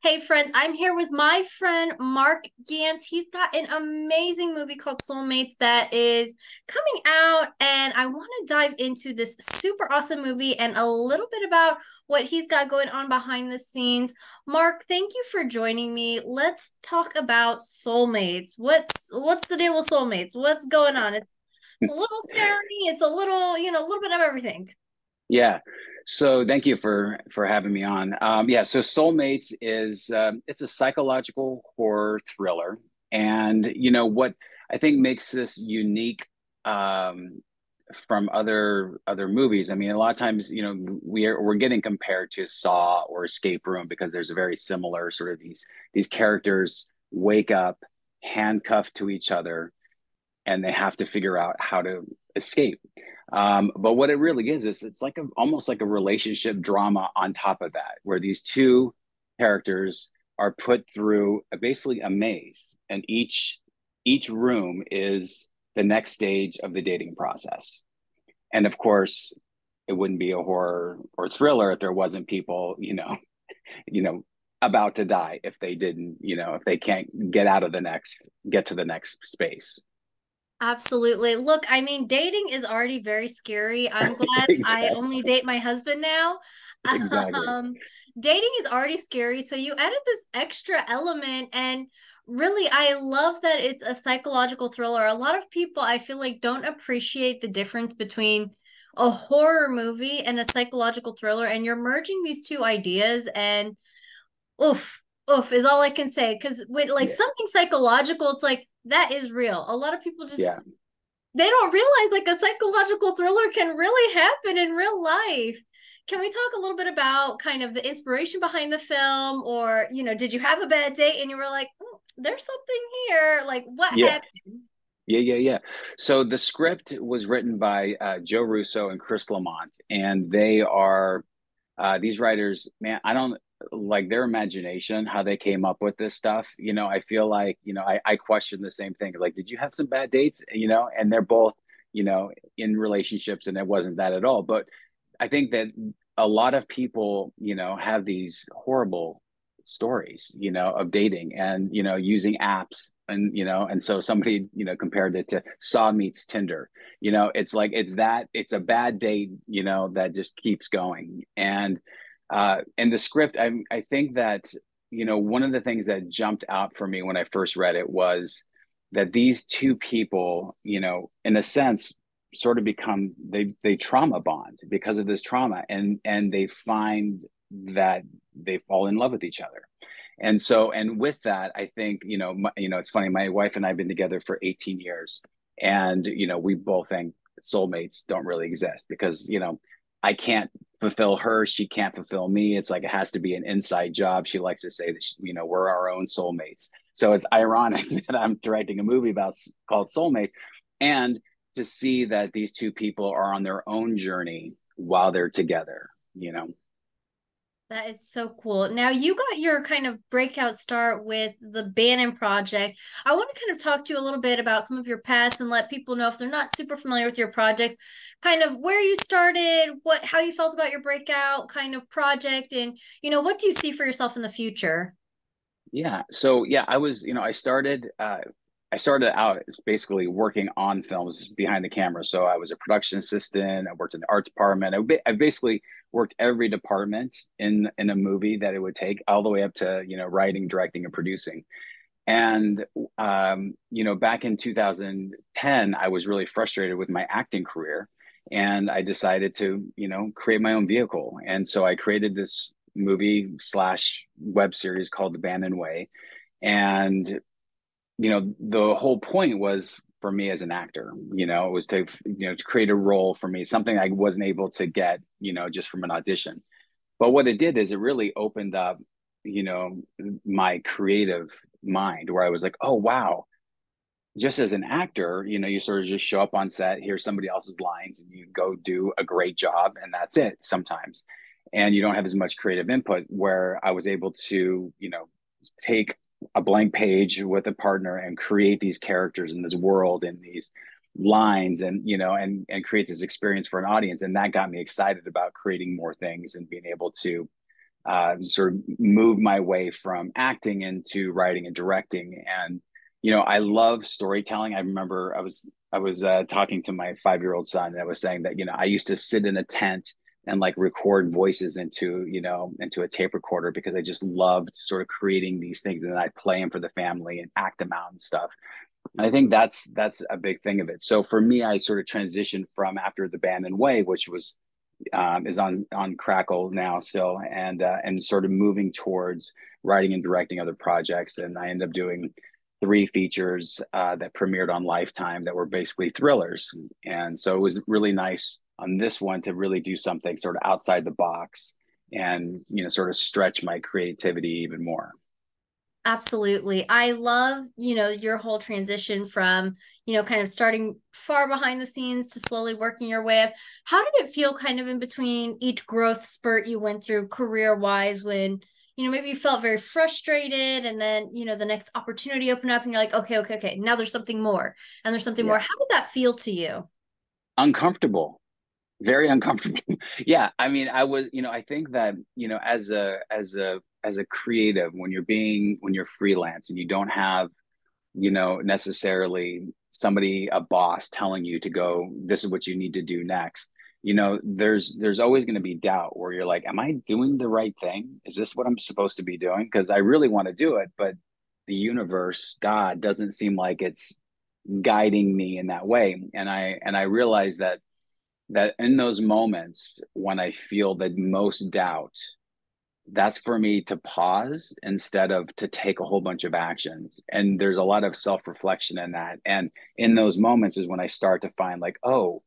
Hey friends, I'm here with my friend Mark Gantt. He's got an amazing movie called Soulmates that is coming out, and I want to dive into this super awesome movie and a little bit about what he's got going on behind the scenes. Mark, thank you for joining me. Let's talk about Soulmates. What's the deal with Soulmates? What's going on? It's a little scary. It's a little, a little bit of everything. Yeah. So thank you for having me on. Yeah. So Soulmates is it's a psychological horror thriller, and what I think makes this unique from other movies. I mean, a lot of times, we're getting compared to Saw or Escape Room because there's a very similar sort of these characters wake up handcuffed to each other and they have to figure out how to escape. But what it really is it's like almost like a relationship drama on top of that, where these two characters are put through basically a maze, and each room is the next stage of the dating process. And of course, it wouldn't be a horror or thriller if there wasn't people, you know, about to die if they didn't, if they can't get to the next space. Absolutely. Look, I mean, dating is already very scary. I'm glad I Exactly. only date my husband now. Exactly. Um, Dating is already scary, so you added this extra element, and really, I love that it's a psychological thriller. A lot of people, I feel like, don't appreciate the difference between a horror movie and a psychological thriller, and you're merging these two ideas, and oof, oof is all I can say. Because with like Yeah. something psychological, it's like that is real. A lot of people just Yeah. they don't realize like a psychological thriller can really happen in real life. Can we talk a little bit about kind of the inspiration behind the film, or did you have a bad date and you were like, there's something here? Like, what Yeah. happened? Yeah. So the script was written by Joe Russo and Chris Lamont, and they are these writers. Man, I don't like their imagination, how they came up with this stuff. I feel like I question the same thing. Like, did you have some bad dates? And they're both in relationships, and it wasn't that at all. But I think that a lot of people, have these horrible stories, of dating and, using apps and so somebody, compared it to Saw meets Tinder. It's like it's a bad date, that just keeps going. And the script, I think that, one of the things that jumped out for me when I first read it was that these two people, in a sense, sort of become they trauma bond because of this trauma, and they find that they fall in love with each other. And with that, I think, it's funny, my wife and I have been together for 18 years, and we both think soulmates don't really exist because I can't fulfill her, she can't fulfill me. It's like it has to be an inside job. She likes to say that we're our own soulmates. So it's ironic that I'm directing a movie called Soulmates, and to see that these two people are on their own journey while they're together, That is so cool. Now you got your kind of breakout start with the Bannon project. I want to kind of talk to you a little bit about some of your past and let people know if they're not super familiar with your projects, kind of where you started, how you felt about your breakout kind of project, and what do you see for yourself in the future? Yeah. So yeah, I started out basically working on films behind the camera. So I was a production assistant, I worked in the art department. I basically worked every department in a movie that it would take, all the way up to, writing, directing, and producing. And back in 2010, I was really frustrated with my acting career, and I decided to, create my own vehicle. And so I created this movie slash web series called The Bannon Way. And the whole point was for me as an actor, it was to create a role for me, something I wasn't able to get, just from an audition. But what it did is it really opened up, my creative mind, where I was like, oh, wow, just as an actor, you sort of just show up on set, hear somebody else's lines, and you go do a great job, and that's it sometimes. And you don't have as much creative input, where I was able to, take a blank page with a partner and create these characters in this world and these lines, and and create this experience for an audience. And that got me excited about creating more things and being able to sort of move my way from acting into writing and directing. And I love storytelling. I remember I was talking to my 5-year-old son, and I was saying that I used to sit in a tent and like record voices into a tape recorder because I just loved sort of creating these things, and then I'd play them for the family and act them out and stuff. And I think that's a big thing of it. So for me, I sort of transitioned from after the band and way, which was is on Crackle now still, and sort of moving towards writing and directing other projects. And I ended up doing 3 features that premiered on Lifetime that were basically thrillers. And so it was really nice on this one to really do something sort of outside the box and sort of stretch my creativity even more. Absolutely. I love, your whole transition from, kind of starting far behind the scenes to slowly working your way up. How did it feel kind of in between each growth spurt you went through career wise when, maybe you felt very frustrated and then, the next opportunity opened up and you're like, okay, okay, okay, now there's something more and there's something more. Yeah, How did that feel to you? uncomfortable, very uncomfortable. Yeah, I mean, I think that as a creative, when you're freelance and you don't have necessarily somebody, a boss telling you to go, this is what you need to do next. There's always going to be doubt where you're like, am I doing the right thing? Is this what I'm supposed to be doing? Because I really want to do it, but the universe, God, doesn't seem like it's guiding me in that way. And I realize that in those moments when I feel the most doubt, that's for me to pause instead of to take a whole bunch of actions. And there's a lot of self-reflection in that. And in those moments is when I start to find like, oh,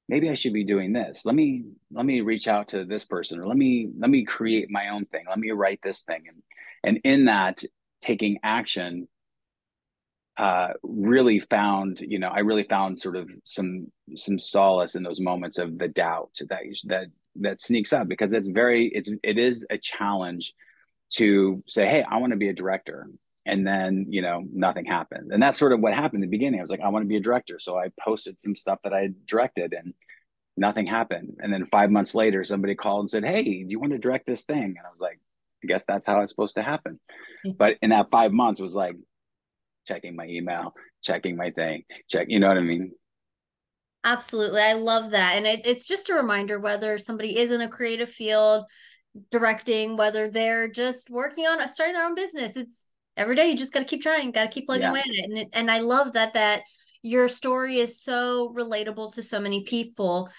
maybe I should be doing this. Let me reach out to this person, or let me create my own thing. Let me write this thing. And in that, taking action I really found sort of some solace in those moments of the doubt that sneaks up, because it is a challenge to say, hey, I want to be a director. And then, nothing happened. And that's sort of what happened in the beginning. I was like, I want to be a director. So I posted some stuff that I directed and nothing happened. And then 5 months later, somebody called and said, hey, do you want to direct this thing? And I was like, I guess that's how it's supposed to happen. But in that 5 months, it was like checking my email, checking my thing, you know what I mean? Absolutely. I love that. And it's just a reminder whether somebody is in a creative field, directing, whether they're just working on starting their own business. It's every day you just got to keep trying, got to keep plugging Yeah. away at it. And I love that your story is so relatable to so many people.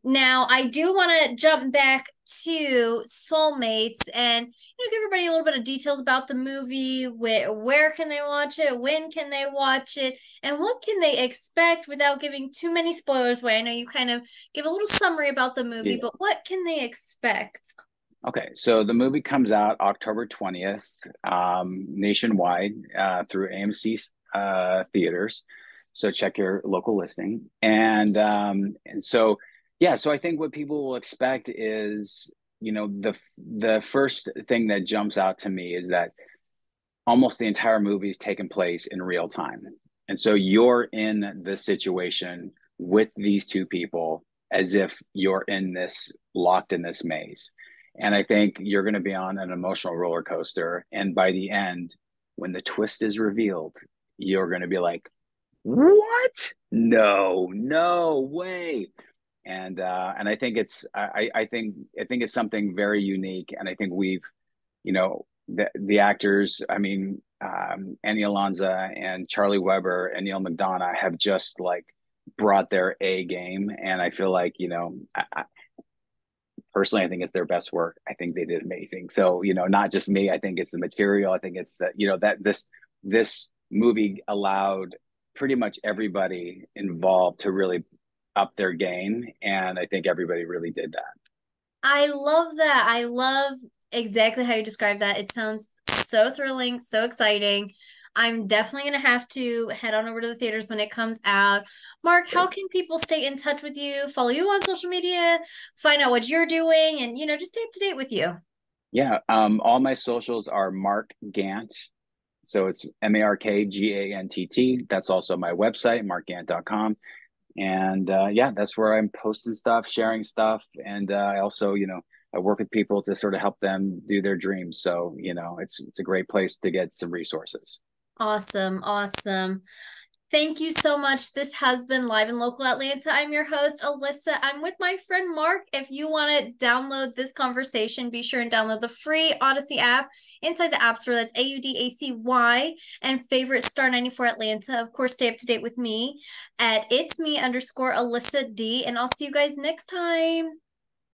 Now, I do want to jump back to Soulmates and give everybody a little bit of details about the movie. Where can they watch it? When can they watch it? And what can they expect without giving too many spoilers away? I know you kind of give a little summary about the movie, Yeah. but what can they expect? Okay, so the movie comes out October 20th, nationwide, through AMC theaters. So check your local listing. And so yeah, so I think what people will expect is, the first thing that jumps out to me is that almost the entire movie is taking place in real time. And so you're in the situation with these two people as if you're locked in this maze. And I think you're going to be on an emotional roller coaster. And by the end, when the twist is revealed, you're going to be like, what? No, no way. And I think I think it's something very unique. And I think the actors, I mean, Annie Alonso and Charlie Weber and Neil McDonough have just like brought their A game. And I feel like, personally, I think it's their best work. I think they did amazing. So, not just me, I think it's the material. I think it's that, that this movie allowed pretty much everybody involved to really up their game. And I think everybody really did that. I love that. I love exactly how you described that. It sounds so thrilling, so exciting. I'm definitely going to have to head on over to the theaters when it comes out. Mark, how Great. can people stay in touch with you, follow you on social media, find out what you're doing, and, just stay up to date with you? Yeah. All my socials are Mark Gantt. So it's MarkGantt. That's also my website, markgantt.com. And yeah, that's where I'm posting stuff, sharing stuff. And I also, I work with people to sort of help them do their dreams. So, it's a great place to get some resources. Awesome. Awesome. Thank you so much. This has been Live in Local Atlanta. I'm your host, Alyssa. I'm with my friend Mark. If you want to download this conversation, be sure and download the free Odyssey app inside the App Store. That's AUDACY and favorite Star 94 Atlanta. Of course, stay up to date with me at it's me underscore Alyssa D. And I'll see you guys next time.